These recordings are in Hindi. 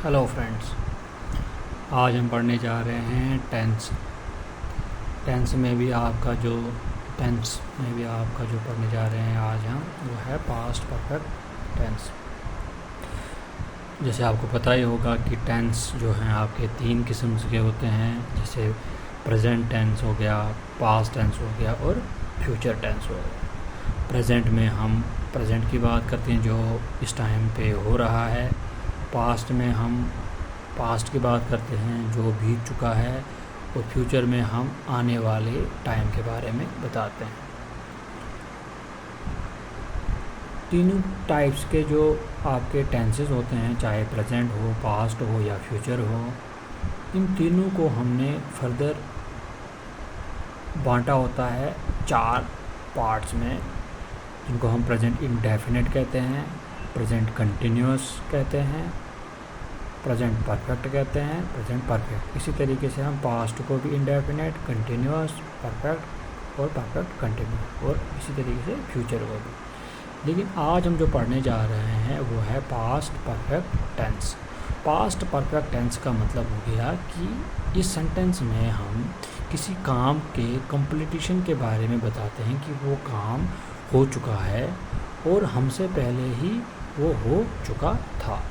हेलो फ्रेंड्स, आज हम पढ़ने जा रहे हैं टेंस। टेंस में भी आपका जो पढ़ने जा रहे हैं आज हम, वो है पास्ट परफेक्ट टेंस। जैसे आपको पता ही होगा कि टेंस जो हैं आपके 3 किस्म के होते हैं, जैसे प्रेजेंट टेंस हो गया, पास्ट टेंस हो गया और फ्यूचर टेंस हो गया। प्रेजेंट में हम प्रेजेंट की बात करते हैं जो इस टाइम पे हो रहा है। पास्ट में हम पास्ट की बात करते हैं जो बीत चुका है, और फ्यूचर में हम आने वाले टाइम के बारे में बताते हैं। तीनों टाइप्स के जो आपके टेंसेस होते हैं, चाहे प्रेजेंट हो, पास्ट हो या फ्यूचर हो, इन तीनों को हमने फर्दर बांटा होता है 4 पार्ट्स में, जिनको हम प्रेजेंट इंडेफिनिट कहते हैं, प्रेजेंट कंटिन्यूअस कहते हैं, प्रेजेंट परफेक्ट कहते हैं, प्रेजेंट परफेक्ट। इसी तरीके से हम पास्ट को भी इंडेफिनिट, कंटिन्यूअस, परफेक्ट और परफेक्ट कंटिन्यूअस, और इसी तरीके से फ्यूचर को भी। लेकिन आज हम जो पढ़ने जा रहे हैं वो है past perfect tense. Past perfect tense का मतलब हो गया कि इस सेंटेंस में हम किसी काम के कंप्लीटेशन के बारे में बताते हैं कि वो काम हो चुका है और हमसे पहले ही वो हो चुका था।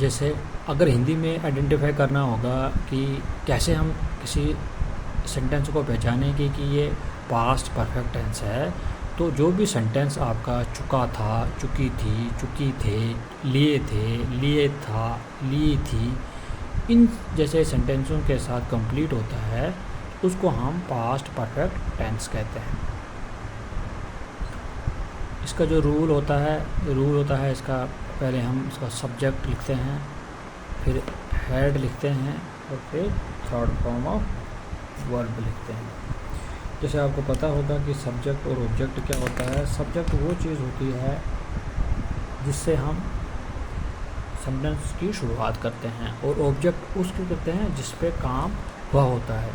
जैसे अगर हिंदी में आइडेंटिफाई करना होगा कि कैसे हम किसी सेंटेंस को पहचानेंगे कि ये पास्ट परफेक्ट टेंस है, तो जो भी सेंटेंस आपका चुका था, चुकी थी, चुकी थे, लिए थे, लिए था, ली थी, इन जैसे सेंटेंसों के साथ कंप्लीट होता है, उसको हम पास्ट परफेक्ट टेंस कहते हैं। इसका जो रूल होता है इसका, पहले हम इसका सब्जेक्ट लिखते हैं, फिर हेड लिखते हैं और फिर थर्ड फॉर्म ऑफ वर्ब लिखते हैं। जैसे आपको पता होगा कि सब्जेक्ट और ऑब्जेक्ट क्या होता है। सब्जेक्ट वो चीज़ होती है जिससे हम सेंटेंस की शुरुआत करते हैं, और ऑब्जेक्ट उसको कहते हैं जिस पे काम हुआ होता है।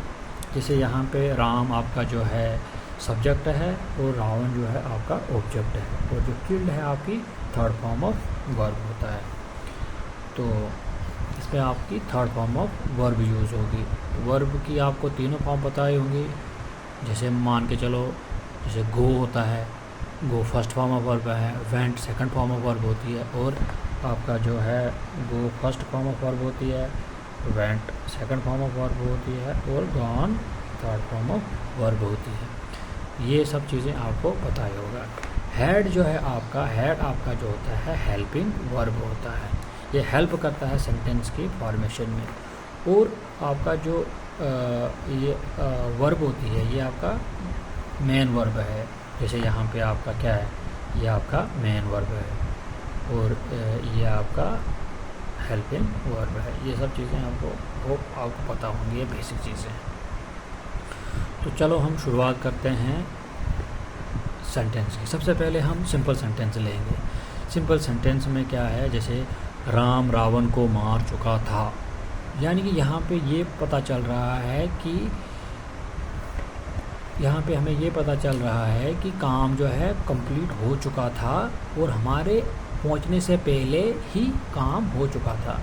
जैसे यहाँ पे राम आपका जो है सब्जेक्ट है और रावण जो है आपका ऑब्जेक्ट है, और जो किल्ड है आपकी थर्ड फॉर्म ऑफ वर्ब होता है। तो इसमें आपकी third form of verb use होगी। वर्ब की आपको तीनों फॉर्म पता ही होंगी। जैसे मान के चलो, जैसे गो होता है, गो फर्स्ट फॉर्म ऑफ वर्ब है, went second form of verb होती है, और आपका जो है गो फर्स्ट फॉर्म ऑफ वर्ब होती है, went second form of verb होती है, और gone third form of verb होती है। ये सब चीज़ें आपको पता ही होगा। हेड जो है आपका जो होता है हेल्पिंग वर्ब होता है। ये हेल्प करता है सेंटेंस की फॉर्मेशन में। और आपका जो ये वर्ब होती है, ये आपका मेन वर्ब है। जैसे यहाँ पे आपका क्या है, ये आपका मेन वर्ब है, और ये आपका हेल्पिंग वर्ब है। ये सब चीज़ें आपको पता होंगी, ये बेसिक चीज़ें हैं। तो चलो हम शुरुआत करते हैं सेंटेंस की। सबसे पहले हम सिंपल सेंटेंस लेंगे। सिंपल सेंटेंस में क्या है, जैसे राम रावण को मार चुका था, यानी कि यहाँ पे ये पता चल रहा है कि यहाँ पे हमें ये पता चल रहा है कि काम जो है कंप्लीट हो चुका था, और हमारे पहुँचने से पहले ही काम हो चुका था।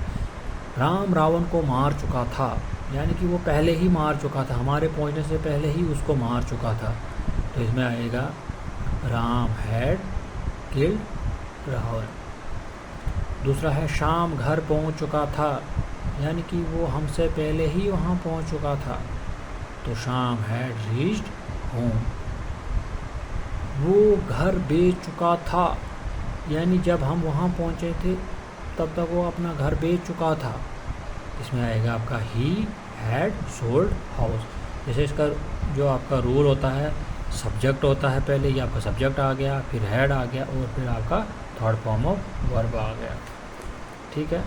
राम रावण को मार चुका था, यानी कि वो पहले ही मार चुका था, हमारे पहुंचने से पहले ही उसको मार चुका था। तो इसमें आएगा राम हैड किल्ड रावण। दूसरा है शाम घर पहुंच चुका था, यानी कि वो हमसे पहले ही वहाँ पहुंच चुका था। तो शाम हैड रीच्ड होम। वो घर बेच चुका था, यानी जब हम वहाँ पहुँचे थे तब तक वो अपना घर बेच चुका था। इसमें आएगा आपका ही हैड सोल्ड हाउस। जैसे इसका जो आपका रूल होता है, सब्जेक्ट होता है, पहले ये आपका सब्जेक्ट आ गया, फिर हैड आ गया, और फिर आपका थर्ड फॉर्म ऑफ वर्ब आ गया। ठीक है।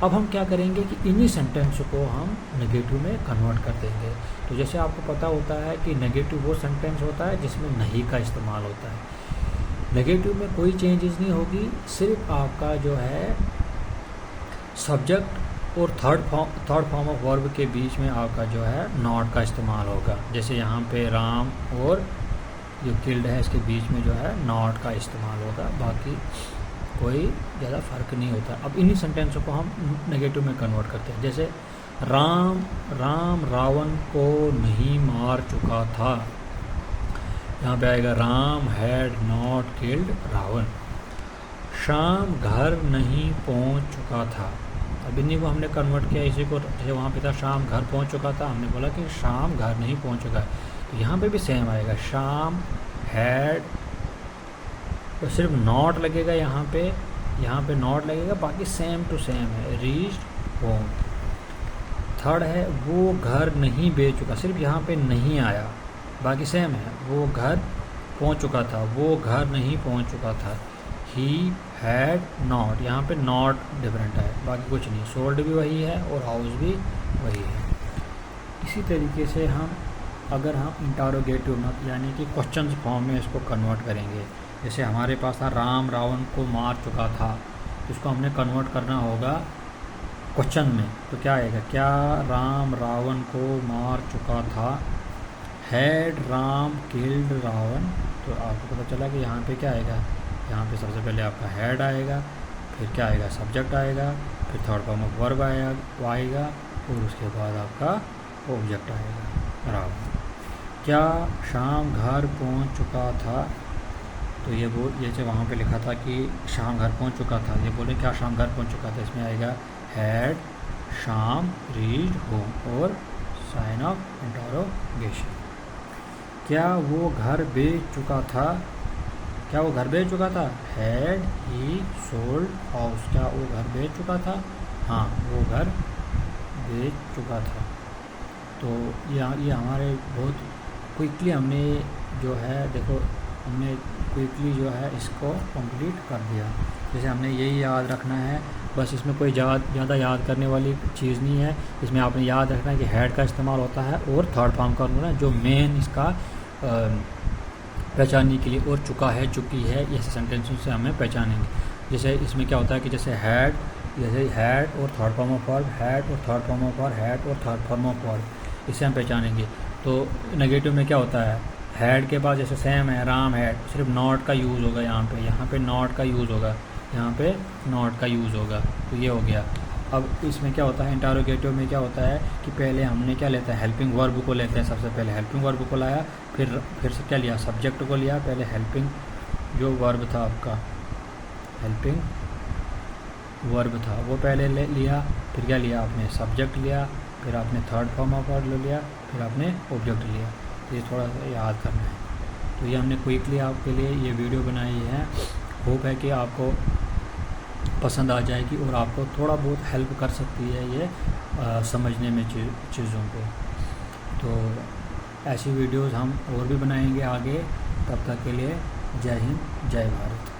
अब हम क्या करेंगे कि इन्हीं सेंटेंस को हम नेगेटिव में कन्वर्ट कर देंगे। तो जैसे आपको पता होता है कि नेगेटिव वो सेंटेंस होता है जिसमें नहीं का इस्तेमाल होता है। नेगेटिव में कोई चेंजेस नहीं होगी, सिर्फ आपका जो है सब्जेक्ट और थर्ड फॉर्म ऑफ वर्ब के बीच में आपका जो है नॉट का इस्तेमाल होगा। जैसे यहाँ पे राम और जो किल्ड है इसके बीच में जो है नॉट का इस्तेमाल होगा, बाकी कोई ज़्यादा फ़र्क नहीं होता। अब इन्हीं सेंटेंसों को हम नेगेटिव में कन्वर्ट करते हैं। जैसे राम रावण को नहीं मार चुका था, यहाँ पे आएगा Ram had not killed Ravan. शाम घर नहीं पहुँच चुका था, अब इन्हीं को हमने कन्वर्ट किया इसी को। जैसे वहाँ पे था शाम घर पहुँच चुका था, हमने बोला कि शाम घर नहीं पहुँच चुका है, तो यहाँ पे भी सेम आएगा। शाम हैड, तो सिर्फ नॉट लगेगा यहाँ पे नॉट लगेगा, बाकी सेम टू सेम है। Reached home. थर्ड है वो घर नहीं बेच चुका, सिर्फ यहाँ पे नहीं आया, बाकी सेम है। वो घर पहुँच चुका था, वो घर नहीं पहुँच चुका था। ही हैड नॉट, यहाँ पे नॉट डिफरेंट है, बाकी कुछ नहीं। सोल्ड भी वही है और हाउस भी वही है। इसी तरीके से अगर हम इंटरोगेटिव यानी कि क्वेश्चन फॉर्म में इसको कन्वर्ट करेंगे, जैसे हमारे पास था राम रावण को मार चुका था, तो इसको हमने कन्वर्ट करना होगा क्वेश्चन में, तो क्या आएगा? क्या राम रावण को मार चुका था? Had Ram killed Ravan? तो आपको पता चला कि यहाँ पे क्या आएगा, यहाँ पे सबसे पहले आपका हैड आएगा, फिर क्या आएगा? सब्जेक्ट आएगा, फिर थर्ड फॉर्म ऑफ वर्ब आएगा और उसके बाद आपका ऑब्जेक्ट आएगा रावण। क्या शाम घर पहुँच चुका था? तो ये जैसे वहाँ पे लिखा था कि शाम घर पहुँच चुका था, ये बोले क्या शाम घर पहुँच चुका था, इसमें आएगा हैड शाम रीच्ड होम और साइन ऑफ इंटरोगेशन। क्या वो घर बेच चुका था? क्या वो घर बेच चुका था? Had he sold house? क्या वो घर बेच चुका था? हाँ, वो घर बेच चुका था। तो ये हमारे बहुत क्विकली हमने जो है, देखो हमने क्विकली जो है इसको कंप्लीट कर दिया। जैसे हमने यही याद रखना है, बस इसमें कोई ज़्यादा याद करने वाली चीज़ नहीं है। इसमें आपने याद रखना है कि हैड का इस्तेमाल होता है और थर्ड फॉर्म का होना जो मेन इसका पहचानने के लिए, और चुका है, चुकी है, ऐसे सेंटेंसों से हमें पहचानेंगे। जैसे इसमें क्या होता है कि जैसे हैड और third form of verb, had और third form of verb, had और थर्ड फॉर्म ऑफ वर्ब, इसे हम पहचानेंगे। तो नेगेटिव में क्या होता है? हैड के पास जैसे सेम है राम हैड, सिर्फ नॉट का यूज़ होगा यहाँ पे नॉट का यूज़ होगा, यहाँ पे नॉट का यूज़ होगा, तो ये हो गया। अब इसमें क्या होता है, इंटरोगेटिव में क्या होता है कि पहले हमने क्या लेते हैं, हेल्पिंग वर्ब को लेते हैं। सबसे पहले हेल्पिंग वर्ब को लाया, फिर से क्या लिया, सब्जेक्ट को लिया। पहले हेल्पिंग जो वर्ब था आपका, हेल्पिंग वर्ब था वो पहले लिया, फिर क्या लिया आपने, सब्जेक्ट लिया, फिर आपने थर्ड फॉर्म ऑफ वर्ब लिया, फिर आपने ऑब्जेक्ट लिया। ये थोड़ा सा याद करना है। तो ये हमने क्विकली आपके लिए ये वीडियो बनाई है। होप है कि आपको पसंद आ जाएगी और आपको थोड़ा बहुत हेल्प कर सकती है ये समझने में चीज़ों को। तो ऐसी वीडियोस हम और भी बनाएंगे आगे। तब तक के लिए जय हिंद, जय भारत।